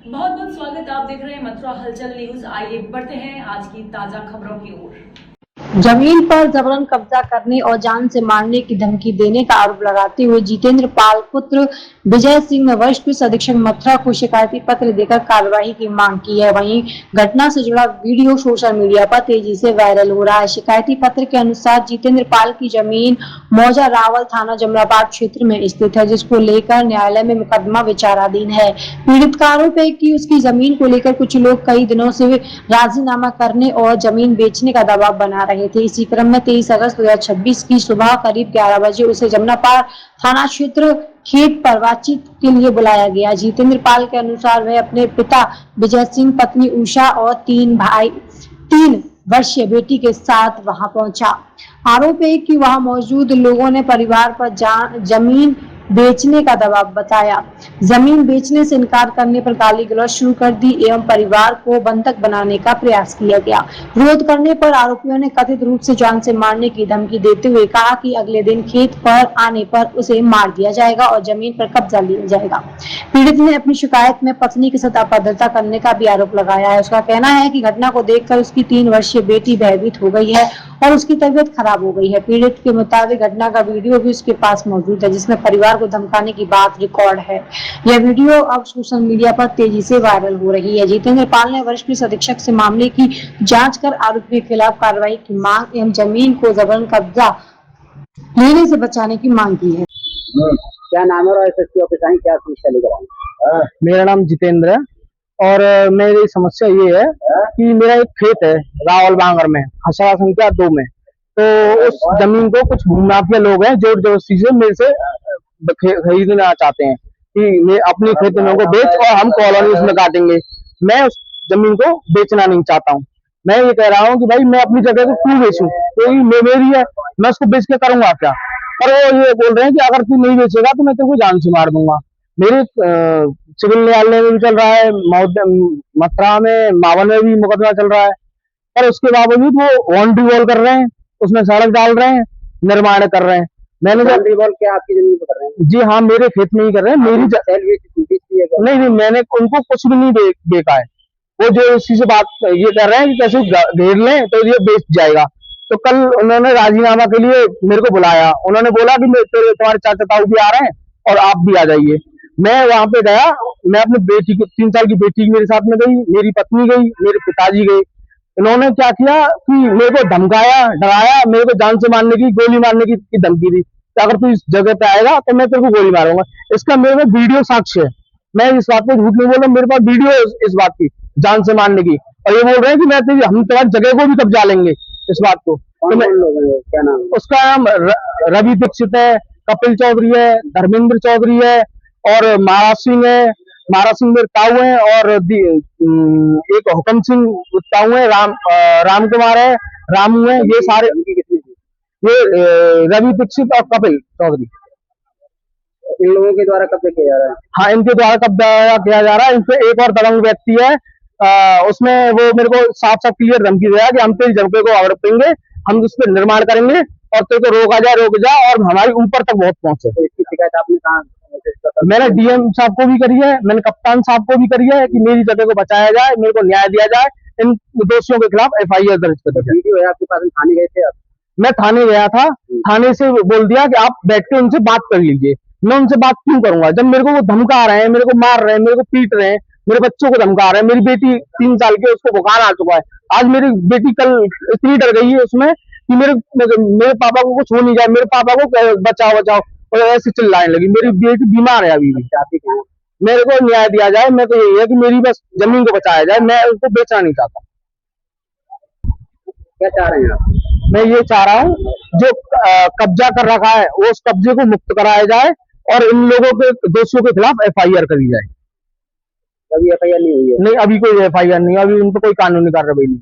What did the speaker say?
बहुत बहुत स्वागत। आप देख रहे हैं मथुरा हलचल न्यूज। आइए बढ़ते हैं आज की ताजा खबरों की ओर। जमीन पर जबरन कब्जा करने और जान से मारने की धमकी देने का आरोप लगाते हुए जितेंद्र पाल पुत्र विजय सिंह ने वरिष्ठ पुलिस अधीक्षक मथुरा को शिकायती पत्र देकर कार्रवाई की मांग की है। वहीं घटना से जुड़ा वीडियो सोशल मीडिया पर तेजी से वायरल हो रहा है। शिकायती पत्र के अनुसार जितेंद्र पाल की जमीन मौजा रावल थाना जमराबाद क्षेत्र में स्थित है, जिसको लेकर न्यायालय में मुकदमा विचाराधीन है। पीड़ित का आरोप है कि उसकी जमीन को लेकर कुछ लोग कई दिनों से राजीनामा करने और जमीन बेचने का दबाव बना रहे थे। इसी क्रम में 23 अगस्त 2026 की सुबह करीब 11 बजे उसे जमनापाल थाना क्षेत्र खेत पर बातचीत के लिए बुलाया गया। जितेंद्र पाल के अनुसार वह अपने पिता विजय सिंह, पत्नी उषा और 3 वर्षीय बेटी के साथ वहां पहुंचा। आरोप है कि वहां मौजूद लोगों ने परिवार पर जमीन बेचने का दबाव बताया। जमीन बेचने से इनकार करने पर गाली गलौज शुरू कर दी एवं परिवार को बंधक बनाने का प्रयास किया गया। विरोध करने पर आरोपियों ने कथित रूप से जान से मारने की धमकी देते हुए कहा कि अगले दिन खेत पर आने पर उसे मार दिया जाएगा और जमीन पर कब्जा लिया जाएगा। पीड़ित ने अपनी शिकायत में पत्नी के साथ अभद्रता करने का भी आरोप लगाया है। उसका कहना है कि घटना को देखकर उसकी 3 वर्षीय बेटी भयभीत हो गई है और उसकी तबीयत खराब हो गई है। पीड़ित के मुताबिक घटना का वीडियो भी उसके पास मौजूद है, जिसमें परिवार को धमकाने की बात रिकॉर्ड है। यह वीडियो अब सोशल मीडिया पर तेजी से वायरल हो रही है। जितेंद्र पाल ने वरिष्ठ पुलिस अधीक्षक से मामले की जांच कर आरोपी के खिलाफ कार्रवाई की मांग एवं जमीन को जबरन कब्जा लेने से बचाने की मांग की है। क्या नाम है और एसएसपी ऑफिस आई, क्या समस्या लेकर आए? मेरा नाम जितेंद्र है और मेरी समस्या ये है कि मेरा एक खेत है रावल बांगर में, खसरा संख्या 2 में। तो उस जमीन को कुछ भूमाफिया लोग हैं जोर जबरदस्ती से मेरे से खरीदना चाहते हैं कि मैं अपने खेत में को बेच और हम कॉलोनी उसमें काटेंगे। मैं उस जमीन को बेचना नहीं चाहता हूँ। मैं ये कह रहा हूँ कि भाई मैं अपनी जगह को क्यों बेचूं, कोई मेरी है, मैं उसको बेच के करूंगा क्या? पर वो ये बोल रहे हैं कि अगर तू नहीं बेचेगा तो मैं तेरे को जान से मार दूंगा। मेरे सिविल न्यायालय में भी चल रहा है, मथुरा में मावन में भी मुकदमा चल रहा है, पर उसके बावजूद वो वांट वॉल कर रहे हैं, उसमें सड़क डाल रहे हैं, निर्माण कर रहे हैं। मैंने वॉल क्या आपकी जमीन पर कर रहे हैं? जी हाँ, मेरे खेत में ही कर रहे हैं। मेरी नहीं, मैंने उनको कुछ भी नहीं बेचा है। वो जो इसी से बात ये कर रहे हैं कि कैसे घेर लें तो ये बेच जाएगा। तो कल उन्होंने राजीनामा के लिए मेरे को बुलाया। उन्होंने बोला कि तुम्हारे चाचा ताऊ भी आ रहे हैं और आप भी आ जाइए। मैं वहां पे गया, मैं अपनी बेटी की 3 साल की बेटी मेरे साथ में गई, मेरी पत्नी गई, मेरे पिताजी गए। इन्होंने क्या किया कि मेरे को धमकाया, डराया, मेरे को जान से मारने की, गोली मारने की धमकी दी कि अगर तू इस जगह पे आएगा तो मैं तेरे को गोली मारूंगा। इसका मेरे में वीडियो साक्ष्य है, मैं इस बात पे झूठ नहीं बोल रहा, मेरे पास वीडियो है इस बात की, जान से मारने की। और ये बोल रहे हैं कि हम तुम्हारी जगह को भी कब्जा लेंगे इस बात को। तो क्या नाम? उसका नाम रवि दीक्षित है, कपिल चौधरी है, धर्मेंद्र चौधरी है और महाराज सिंह है। महाराज सिंह मेरे ताऊ है और एक हुक्म सिंह ताऊ है, राम कुमार है, रामू है। ये सारे ये रवि दीक्षित और कपिल चौधरी, इन लोगों के द्वारा कब्जा किया जा रहा है। हाँ, इनके द्वारा कब्जा किया जा रहा है। इनसे एक और दबंग व्यक्ति है, उसमें वो मेरे को साफ साफ क्लियर धमकी दिया कि हम तेरी जगह को हड़पेंगे, हम उस पर निर्माण करेंगे और तेरे को रोक जा और हमारी ऊपर तक बहुत पहुंचे। तो इसकी शिकायत आपने कहा? मैंने डीएम साहब को भी करी है, मैंने कप्तान साहब को भी करी है कि मेरी जगह को बचाया जाए, मेरे को न्याय दिया जाए, इन दोषियों के खिलाफ FIR दर्ज कर दिया। वीडियो है आपके पास, थाने गए थे आप? मैं थाने गया था, थाने से बोल दिया कि आप बैठ के उनसे बात कर लीजिए। मैं उनसे बात क्यों करूंगा जब मेरे को वो धमका रहे हैं, मेरे को मार रहे हैं, मेरे को पीट रहे हैं, मेरे बच्चों को धमका रहे हैं। मेरी बेटी 3 साल की, उसको बुखार आ चुका है। आज मेरी बेटी कल इतनी डर गई है उसमें कि मेरे पापा को कुछ हो नहीं जाए, मेरे पापा को बचाओ बचाओ और ऐसे चिल्लाने लगी। मेरी बेटी बीमार है अभी भी। मेरे को न्याय दिया जाए, मैं तो यही है कि मेरी बस जमीन को बचाया जाए, मैं उसको बेचना नहीं चाहता। क्या चाह रहे हैं आप? मैं ये चाह रहा हूँ जो कब्जा कर रखा है वो उस कब्जे को मुक्त कराया जाए और इन लोगों के दोषियों के खिलाफ FIR करी जाए। अभी FIR नहीं हुई है? नहीं, अभी कोई FIR नहीं, अभी उन पर कोई कानूनी कार्रवाई नहीं।